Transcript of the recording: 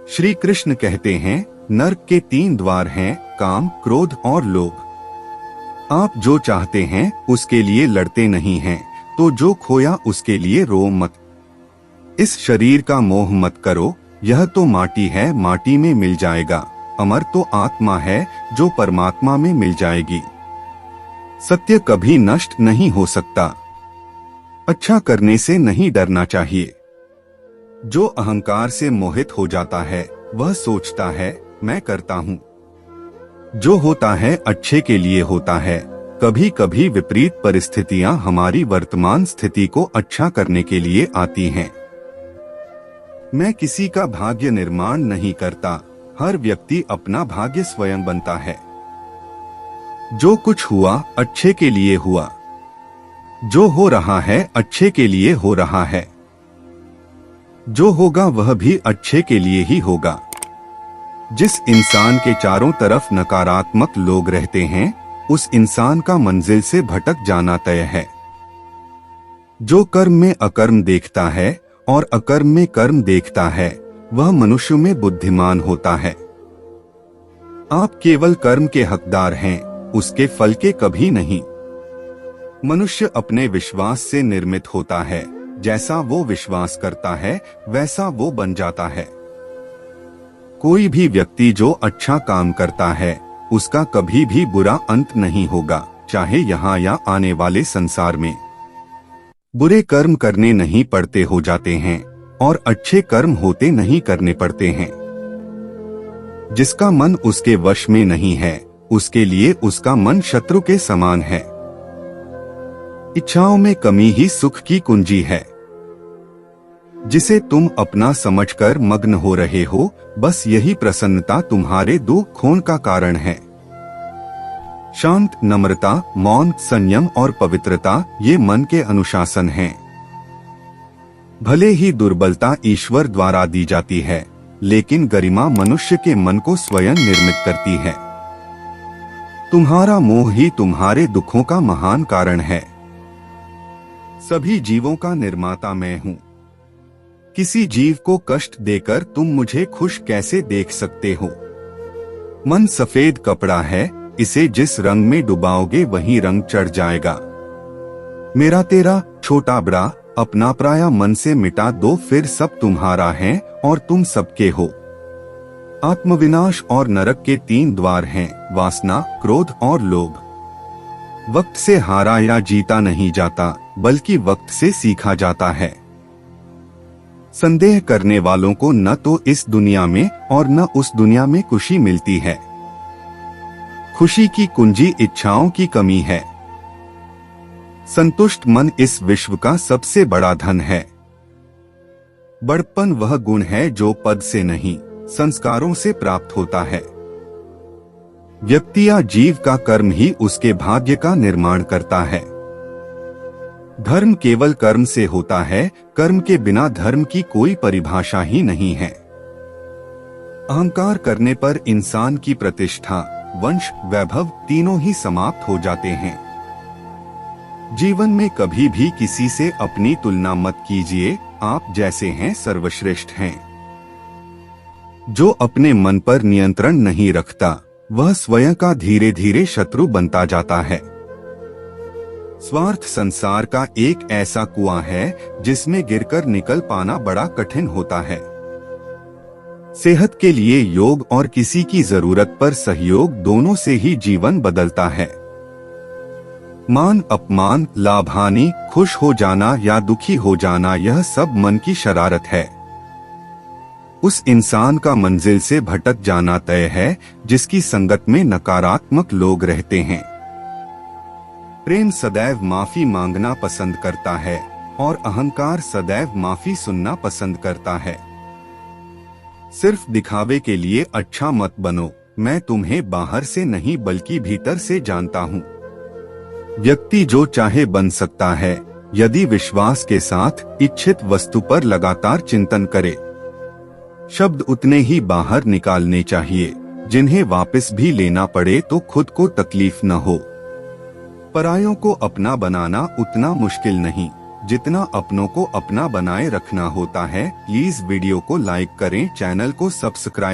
श्री कृष्ण कहते हैं, नरक के 3 द्वार हैं, काम, क्रोध और लोभ। आप जो चाहते हैं उसके लिए लड़ते नहीं हैं, तो जो खोया उसके लिए रो मत। इस शरीर का मोह मत करो, यह तो माटी है, माटी में मिल जाएगा। अमर तो आत्मा है, जो परमात्मा में मिल जाएगी। सत्य कभी नष्ट नहीं हो सकता। अच्छा करने से नहीं डरना चाहिए। जो अहंकार से मोहित हो जाता है वह सोचता है मैं करता हूँ। जो होता है अच्छे के लिए होता है। कभी कभी विपरीत परिस्थितियां हमारी वर्तमान स्थिति को अच्छा करने के लिए आती हैं। मैं किसी का भाग्य निर्माण नहीं करता, हर व्यक्ति अपना भाग्य स्वयं बनता है। जो कुछ हुआ अच्छे के लिए हुआ। जो हो रहा है अच्छे के लिए हो रहा है। जो होगा वह भी अच्छे के लिए ही होगा। जिस इंसान के चारों तरफ नकारात्मक लोग रहते हैं, उस इंसान का मंजिल से भटक जाना तय है। जो कर्म में अकर्म देखता है और अकर्म में कर्म देखता है, वह मनुष्य में बुद्धिमान होता है। आप केवल कर्म के हकदार हैं, उसके फल के कभी नहीं। मनुष्य अपने विश्वास से निर्मित होता है। जैसा वो विश्वास करता है वैसा वो बन जाता है। कोई भी व्यक्ति जो अच्छा काम करता है उसका कभी भी बुरा अंत नहीं होगा, चाहे यहाँ या आने वाले संसार में। बुरे कर्म करने नहीं पड़ते हो जाते हैं और अच्छे कर्म होते नहीं करने पड़ते हैं। जिसका मन उसके वश में नहीं है, उसके लिए उसका मन शत्रु के समान है। इच्छाओं में कमी ही सुख की कुंजी है। जिसे तुम अपना समझकर मग्न हो रहे हो, बस यही प्रसन्नता तुम्हारे दुख खोन का कारण है। शांत, नम्रता, मौन, संयम और पवित्रता ये मन के अनुशासन हैं। भले ही दुर्बलता ईश्वर द्वारा दी जाती है, लेकिन गरिमा मनुष्य के मन को स्वयं निर्मित करती है। तुम्हारा मोह ही तुम्हारे दुखों का महान कारण है। सभी जीवों का निर्माता मैं हूँ। किसी जीव को कष्ट देकर तुम मुझे खुश कैसे देख सकते हो? मन सफेद कपड़ा है, इसे जिस रंग में डुबाओगे वही रंग चढ़ जाएगा। मेरा तेरा, छोटा बड़ा, अपना पराया मन से मिटा दो, फिर सब तुम्हारा है और तुम सबके हो। आत्मविनाश और नरक के 3 द्वार हैं, वासना, क्रोध और लोभ। वक्त से हारा या जीता नहीं जाता, बल्कि वक्त से सीखा जाता है। संदेह करने वालों को न तो इस दुनिया में और न उस दुनिया में खुशी मिलती है। खुशी की कुंजी इच्छाओं की कमी है। संतुष्ट मन इस विश्व का सबसे बड़ा धन है। बड़प्पन वह गुण है जो पद से नहीं, संस्कारों से प्राप्त होता है। व्यक्ति या जीव का कर्म ही उसके भाग्य का निर्माण करता है। धर्म केवल कर्म से होता है, कर्म के बिना धर्म की कोई परिभाषा ही नहीं है। अहंकार करने पर इंसान की प्रतिष्ठा, वंश, वैभव तीनों ही समाप्त हो जाते हैं। जीवन में कभी भी किसी से अपनी तुलना मत कीजिए, आप जैसे हैं सर्वश्रेष्ठ हैं। जो अपने मन पर नियंत्रण नहीं रखता, वह स्वयं का धीरे धीरे शत्रु बनता जाता है। स्वार्थ संसार का एक ऐसा कुआं है जिसमें गिरकर निकल पाना बड़ा कठिन होता है। सेहत के लिए योग और किसी की जरूरत पर सहयोग, दोनों से ही जीवन बदलता है। मान अपमान, लाभ हानि, खुश हो जाना या दुखी हो जाना, यह सब मन की शरारत है। उस इंसान का मंजिल से भटक जाना तय है जिसकी संगत में नकारात्मक लोग रहते हैं। प्रेम सदैव माफी मांगना पसंद करता है और अहंकार सदैव माफी सुनना पसंद करता है। सिर्फ दिखावे के लिए अच्छा मत बनो, मैं तुम्हें बाहर से नहीं बल्कि भीतर से जानता हूँ। व्यक्ति जो चाहे बन सकता है, यदि विश्वास के साथ इच्छित वस्तु पर लगातार चिंतन करे। शब्द उतने ही बाहर निकालने चाहिए जिन्हें वापस भी लेना पड़े तो खुद को तकलीफ न हो। परायों को अपना बनाना उतना मुश्किल नहीं जितना अपनों को अपना बनाए रखना होता है। प्लीज वीडियो को लाइक करें, चैनल को सब्सक्राइब